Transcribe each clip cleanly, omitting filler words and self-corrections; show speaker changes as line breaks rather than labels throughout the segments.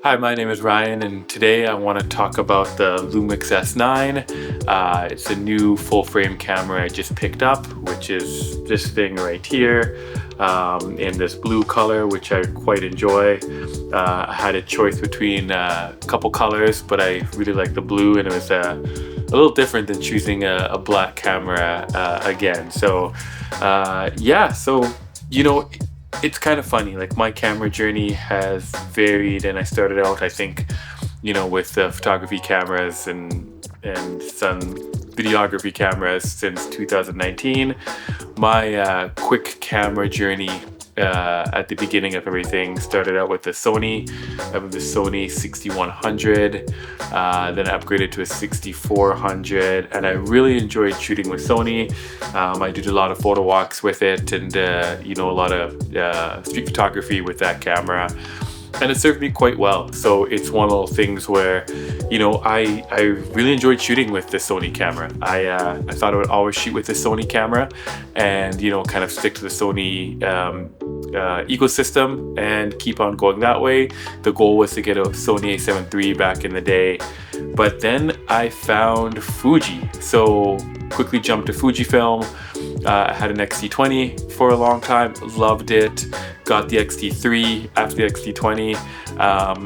Hi, my name is Ryan, and today I want to talk about the Lumix S9. It's a new full-frame camera I just picked up, which is this thing right here, in this blue color, which I quite enjoy. I had a choice between a couple colors, but I really like the blue, and it was a little different than choosing a black camera again. So yeah, so it's kind of funny, like my camera journey has varied, and I started out, I think, with photography cameras and some videography cameras since 2019. My quick camera journey at the beginning of everything started out with the Sony. I have the Sony 6100, then I upgraded to a 6400, and I really enjoyed shooting with Sony. I did a lot of photo walks with it, and a lot of street photography with that camera, and it served me quite well. So it's one of those things where I really enjoyed shooting with the Sony camera. I thought I would always shoot with the Sony camera and kind of stick to the Sony ecosystem and keep on going that way. The goal was to get a Sony a7 III back in the day, but then I found Fuji, so quickly jumped to Fujifilm. I had an X-T20 for a long time, loved it, got the X-T3 after the X-T20,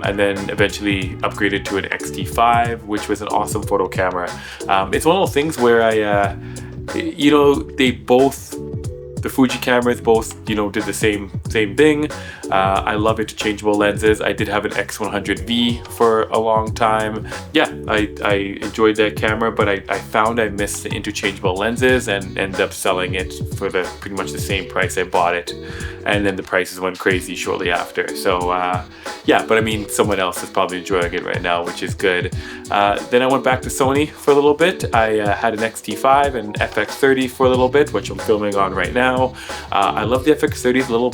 and then eventually upgraded to an X-T5, which was an awesome photo camera. It's one of those things where the Fuji cameras both, did the same thing. I love interchangeable lenses. I did have an X100V for a long time. Yeah, I enjoyed that camera, but I found I missed the interchangeable lenses and ended up selling it for pretty much the same price I bought it. And then the prices went crazy shortly after. So yeah, but I mean, someone else is probably enjoying it right now, which is good. Then I went back to Sony for a little bit. I had an X-T5 and FX30 for a little bit, which I'm filming on right now. I love the FX30's little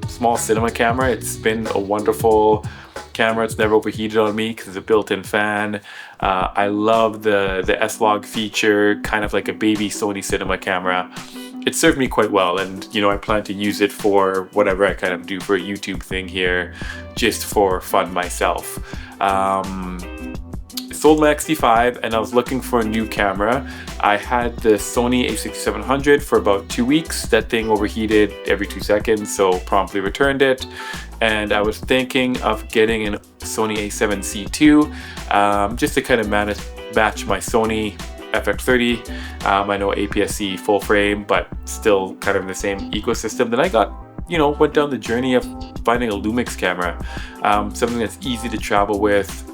small cinema camera. It's been a wonderful camera. It's never overheated on me because it's a built-in fan. I love the S-Log feature, kind of like a baby Sony cinema camera. It served me quite well, and I plan to use it for whatever I kind of do for a YouTube thing here, just for fun myself. Sold my X-T5 and I was looking for a new camera. I had the Sony a6700 for about 2 weeks. That thing overheated every 2 seconds, so promptly returned it. And I was thinking of getting a Sony a7C II, just to kind of match my Sony FX30. I know APS-C full frame, but still kind of in the same ecosystem. Then I went down the journey of finding a Lumix camera, something that's easy to travel with,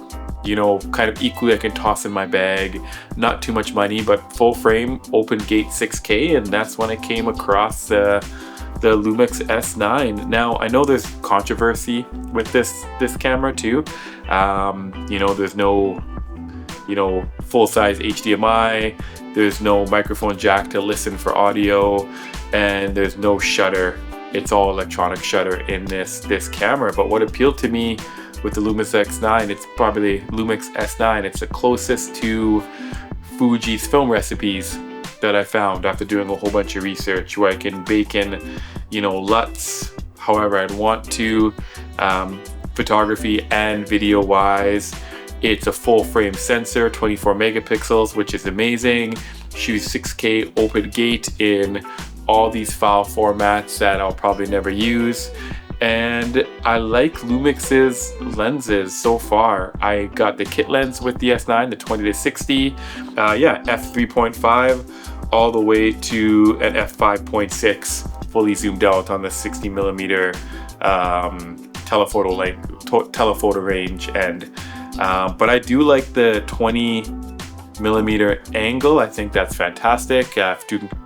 kind of equally I can toss in my bag, not too much money, but full frame, open gate 6K, and that's when I came across the Lumix S9. Now I know there's controversy with this camera too. There's no full-size HDMI, there's no microphone jack to listen for audio, and there's no shutter. It's all electronic shutter in this camera. But what appealed to me with the Lumix S9, it's probably Lumix S9. It's the closest to Fuji's film recipes that I found after doing a whole bunch of research, where I can bake in, LUTs however I'd want to, photography and video wise. It's a full frame sensor, 24 megapixels, which is amazing. Shoots 6K open gate in all these file formats that I'll probably never use. And I like Lumix's lenses so far. I got the kit lens with the S9, the 20-60, f3.5 all the way to an f5.6, fully zoomed out on the 60mm telephoto range end. But I do like the 20mm angle. I think that's fantastic.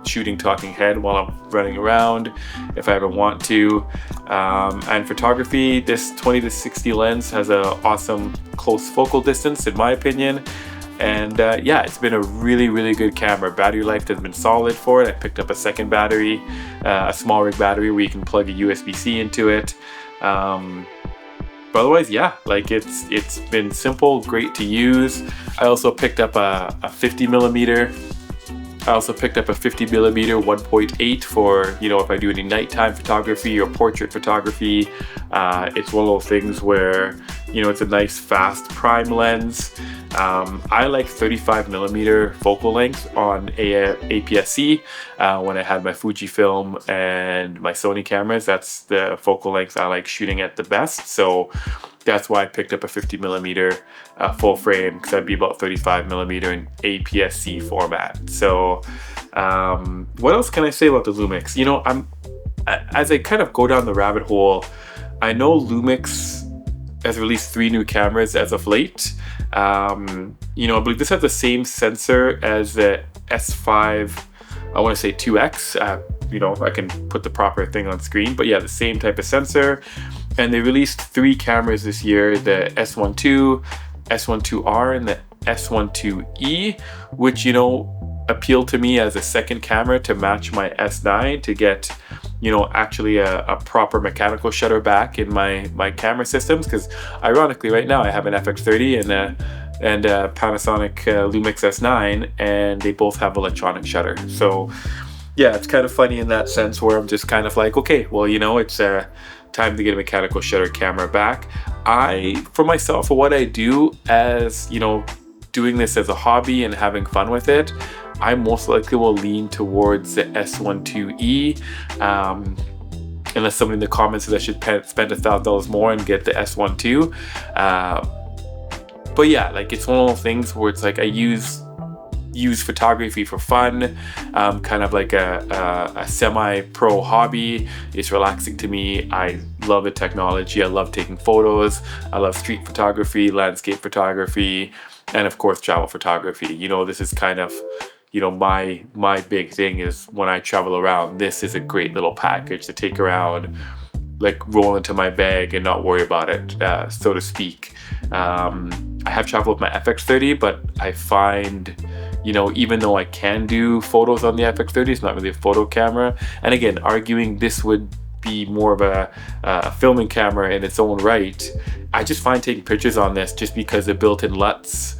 Shooting talking head while I'm running around if I ever want to. And photography, this 20-60 lens has an awesome close focal distance in my opinion. And yeah, it's been a really good camera. Battery life has been solid for it. I picked up a second battery, a small rig battery where you can plug a USB-C into it. But otherwise, yeah, like it's been simple, great to use. I also picked up a 50mm. I also picked up a 50mm 1.8 for, if I do any nighttime photography or portrait photography. It's one of those things where, You know, it's a nice fast prime lens. I like 35mm focal length on APS-C. When I had my Fujifilm and my Sony cameras, that's the focal length I like shooting at the best. So that's why I picked up a 50mm full frame, because I'd be about 35mm in APS-C format. So what else can I say about the Lumix? You know, as I kind of go down the rabbit hole, I know Lumix has released 3 new cameras as of late. You know, I believe this has the same sensor as the S5, I want to say 2X. You know, I can put the proper thing on screen, but yeah, the same type of sensor. And they released 3 cameras this year, the S12, S12R, and the S12E, which, you know, appealed to me as a second camera to match my S9, to get, you know, actually a proper mechanical shutter back in my camera systems. Because ironically, right now I have an FX30 and a Panasonic Lumix S9, and they both have electronic shutter. So yeah, it's kind of funny in that sense, where I'm just kind of like, okay, well, you know, it's time to get a mechanical shutter camera back. For myself, for what I do, as you know, doing this as a hobby and having fun with it, I most likely will lean towards the S12E, unless somebody in the comments says I should spend $1,000 more and get the S12. But yeah, like, it's one of those things where it's like I use photography for fun, kind of like a semi-pro hobby. It's relaxing to me. I love the technology. I love taking photos. I love street photography, landscape photography, and of course travel photography. You know, this is kind of, you know, my big thing is when I travel around, this is a great little package to take around, like roll into my bag and not worry about it, so to speak. I have traveled with my FX30, but I find, you know, even though I can do photos on the FX30, it's not really a photo camera. And again, arguing this would be more of a filming camera in its own right, I just find taking pictures on this, just because the built-in LUTs,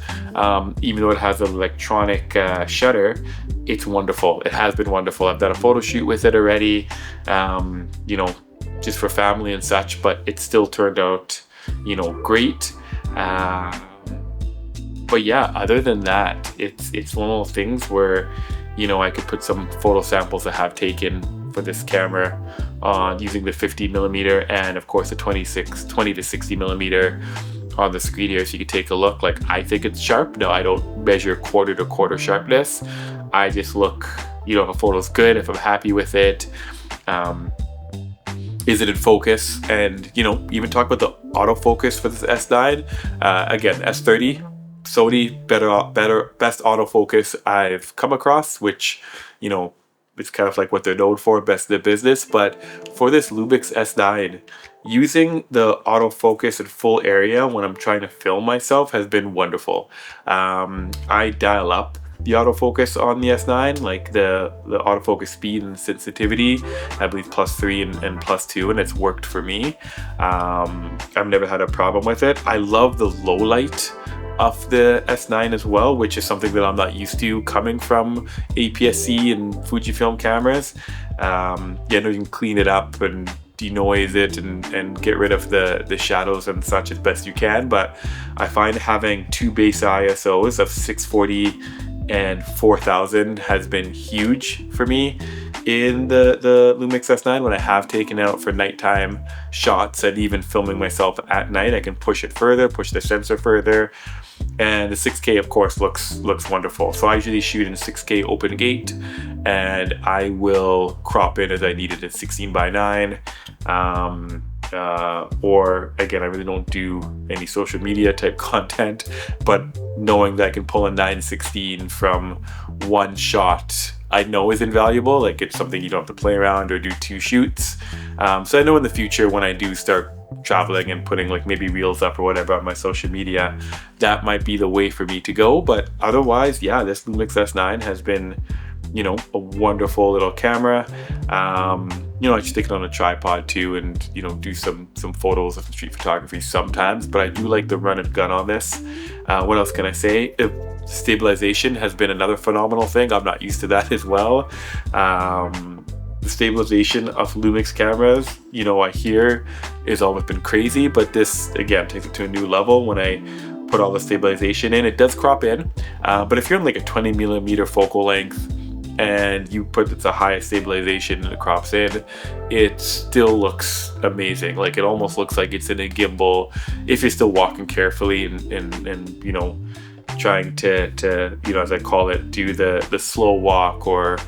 even though it has an electronic shutter, it's wonderful. It has been wonderful. I've done a photo shoot with it already, you know, just for family and such, but it still turned out, you know, great. But yeah, other than that, it's one of those things where, you know, I could put some photo samples I have taken for this camera on using the 50mm, and of course the 20 to 60mm on the screen here, so you can take a look. Like, I think it's sharp. No, I don't measure quarter to quarter sharpness. I just look, you know, if a photo's good, if I'm happy with it, is it in focus, and, you know, even talk about the autofocus for this S9. Again, S30, Sony, best autofocus I've come across, which, you know, it's kind of like what they're known for, best in the business. But for this Lumix S9, using the autofocus in full area when I'm trying to film myself has been wonderful. I dial up the autofocus on the S9, like the autofocus speed and sensitivity, I believe +3 and +2, and it's worked for me. I've never had a problem with it. I love the low light of the S9 as well, which is something that I'm not used to coming from APS-C and Fujifilm cameras. You know, you can clean it up and denoise it and get rid of the shadows and such as best you can, but I find having 2 base ISOs of 640 and 4000 has been huge for me in the Lumix S9. When I have taken it out for nighttime shots and even filming myself at night, I can push it further, push the sensor further, and the 6K of course looks wonderful. So I usually shoot in 6K open gate, and I will crop in as I need it at 16:9. Or again, I really don't do any social media type content, but knowing that I can pull a 9:16 from one shot, I know is invaluable. Like, it's something you don't have to play around or do 2 shoots. So I know in the future, when I do start traveling and putting like maybe reels up or whatever on my social media, that might be the way for me to go. But otherwise, yeah, this Lumix S9 has been, you know, a wonderful little camera. You know, I just stick it on a tripod too, and, you know, do some photos of street photography sometimes, but I do like the run and gun on this. What else can I say? Stabilization has been another phenomenal thing. I'm not used to that as well. the stabilization of Lumix cameras, you know, I hear is always been crazy, but this again takes it to a new level when I put all the stabilization in. It does crop in, but if you're on like a 20mm focal length and you put the highest stabilization and it crops in, it still looks amazing. Like it almost looks like it's in a gimbal if you're still walking carefully and you know, trying to you know, as I call it, do the slow walk, or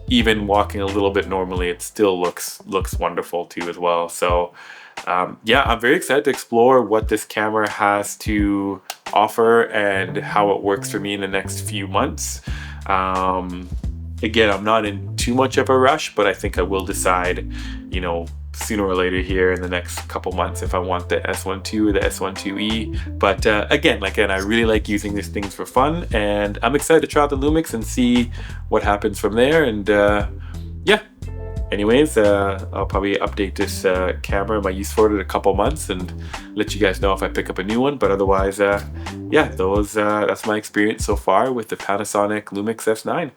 even walking a little bit normally, it still looks wonderful too as well. So yeah, I'm very excited to explore what this camera has to offer and how it works for me in the next few months. Again, I'm not in too much of a rush, but I think I will decide, you know, sooner or later here in the next couple months if I want the S1 II or the S1 IIe. But again, I really like using these things for fun, and I'm excited to try out the Lumix and see what happens from there. And yeah, anyways, I'll probably update this camera, my use for it, in a couple months and let you guys know if I pick up a new one. But otherwise, yeah, that's my experience so far with the Panasonic Lumix S9.